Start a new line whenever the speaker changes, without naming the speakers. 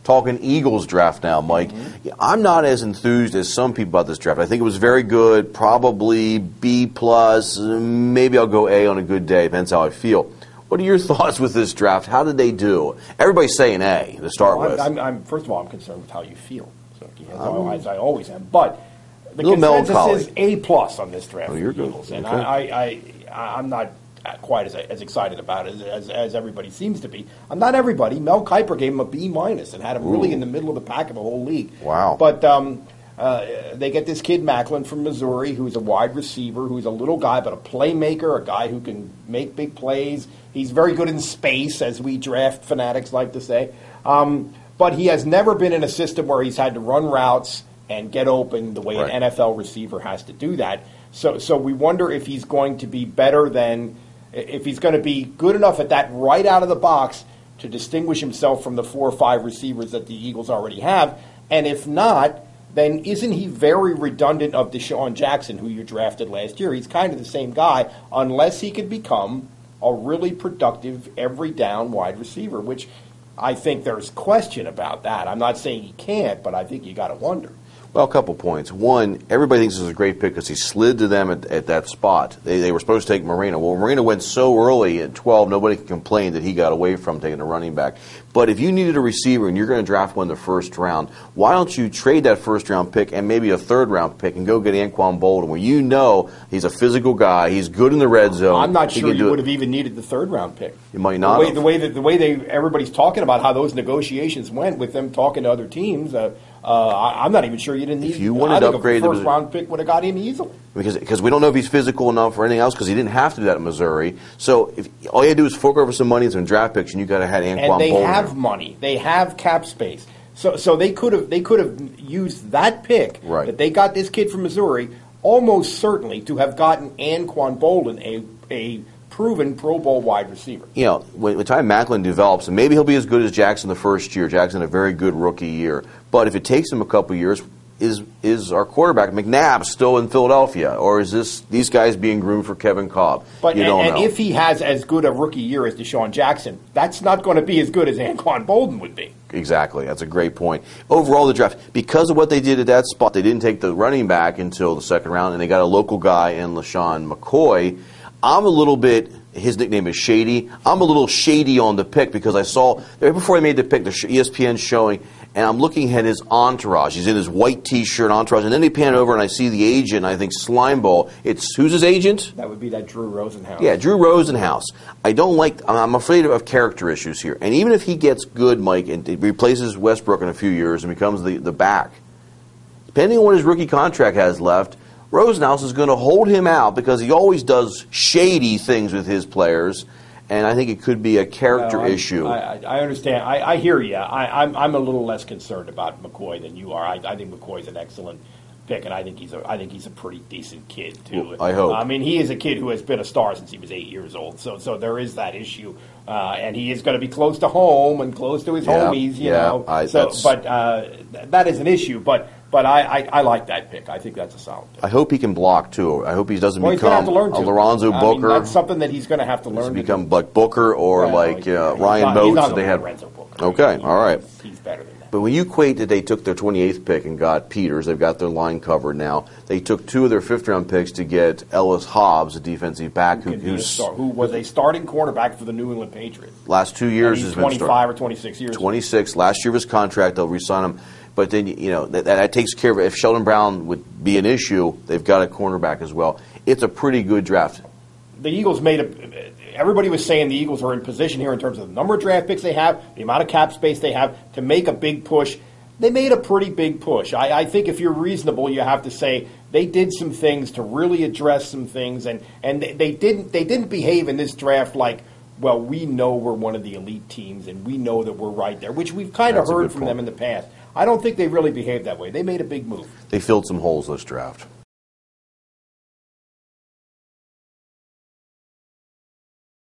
Talking Eagles draft now, Mike. Yeah, I'm not as enthused as some people about this draft. I think it was very good, probably B+, maybe I'll go A on a good day, depends how I feel. What are your thoughts with this draft? How did they do? Everybody's saying A to start with.
First of all, I'm concerned with how you feel, as I always am. But the
consensus
is A+ on this draft for the Eagles. And I'm not quite as excited about it as everybody seems to be. I'm not everybody. Mel Kiper gave him a B- and had him really in the middle of the pack of the whole league.
Wow.
But they get this kid Macklin from Missouri, who's a wide receiver, who's a little guy but a playmaker, a guy who can make big plays. He's very good in space, as we draft fanatics like to say. But he has never been in a system where he's had to run routes and get open the way an NFL receiver has to do that. So we wonder if he's going to be better than, if he's going to be good enough at that right out of the box to distinguish himself from the 4 or 5 receivers that the Eagles already have. And if not, then isn't he very redundant of Deshaun Jackson, who you drafted last year? He's kind of the same guy, unless he could become a really productive every down wide receiver, which I think there's question about that. I'm not saying he can't, but I think you got to wonder.
Well, a couple points. One, everybody thinks this is a great pick because he slid to them at that spot. They were supposed to take Moreno. Well, Moreno went so early at 12, nobody can complain that he got away from taking a running back. But if you needed a receiver and you're going to draft one in the first round, why don't you trade that first-round pick and maybe a third-round pick and go get Anquan Boldin, where you know he's a physical guy, he's good in the red zone.
I'm not sure you would have even needed the third-round pick.
You might not.
The way everybody's talking about how those negotiations went with them talking to other teams. I'm not even sure you didn't need.
If you wanted to upgrade,
the first round pick would have got him easily.
Because we don't know if he's physical enough or anything else, because he didn't have to do that in Missouri. So if all you had to do is fork over some money and some draft picks, and you got to have Anquan Boldin.
And they have money. They have cap space. So they could have used that pick that they got this kid from Missouri almost certainly to have gotten Anquan Boldin, a proven Pro Bowl wide receiver.
You know, when Ty Macklin develops, and maybe he'll be as good as Jackson the first year. Jackson had a very good rookie year. But if it takes him a couple years, is our quarterback McNabb still in Philadelphia, or is these guys being groomed for Kevin Kolb?
But
you don't know.
If he has as good a rookie year as Deshaun Jackson, that's not going to be as good as Anquan Boldin would be.
Exactly. That's a great point. Overall, the draft, because of what they did at that spot, they didn't take the running back until the second round, and they got a local guy in LaShawn McCoy. I'm a little bit, his nickname is Shady. I'm a little shady on the pick because I saw, right before I made the pick, the ESPN showing, and I'm looking at his entourage. He's in his white T-shirt entourage, and then they pan over and I see the agent, and I think Slimeball. Who's his agent?
That would be that Drew Rosenhaus.
Yeah, Drew Rosenhaus. I'm afraid of character issues here. And even if he gets good, Mike, and replaces Westbrook in a few years and becomes the back, depending on what his rookie contract has left, Rosenhaus is going to hold him out because he always does shady things with his players, and I think it could be a character issue.
I understand. I hear you. I'm a little less concerned about McCoy than you are. I think McCoy's an excellent pick, and I think he's a pretty decent kid too.
Well, I hope.
I mean, he is a kid who has been a star since he was 8 years old. So there is that issue, and he is going to be close to home and close to his homies. You know. That is an issue, But I like that pick. I think that's a solid pick.
I hope he can block, too. I hope he doesn't become a Lorenzo Booker.
I mean, that's something that he's going to have to learn.
Become like Booker or Ryan Moats.
He's not Lorenzo Booker.
Okay, all right.
He's better than that.
But when you equate that they took their 28th pick and got Peters, they've got their line covered now. They took 2 of their 5th-round picks to get Ellis Hobbs, a defensive back
who was a starting cornerback for the New England Patriots.
Last 2 years
has been 25 or 26 years.
26. Last year of his contract, they'll re-sign him. But then, that takes care of it. If Sheldon Brown would be an issue, they've got a cornerback as well. It's a pretty good draft.
The Eagles everybody was saying the Eagles are in position here in terms of the number of draft picks they have, the amount of cap space they have to make a big push. They made a pretty big push. I think if you're reasonable, you have to say they did some things to really address some things, and they didn't behave in this draft like, well, we know we're one of the elite teams and we know that we're right there, which we've kind of heard from them in the past. I don't think they really behaved that way. They made a big move.
They filled some holes this draft.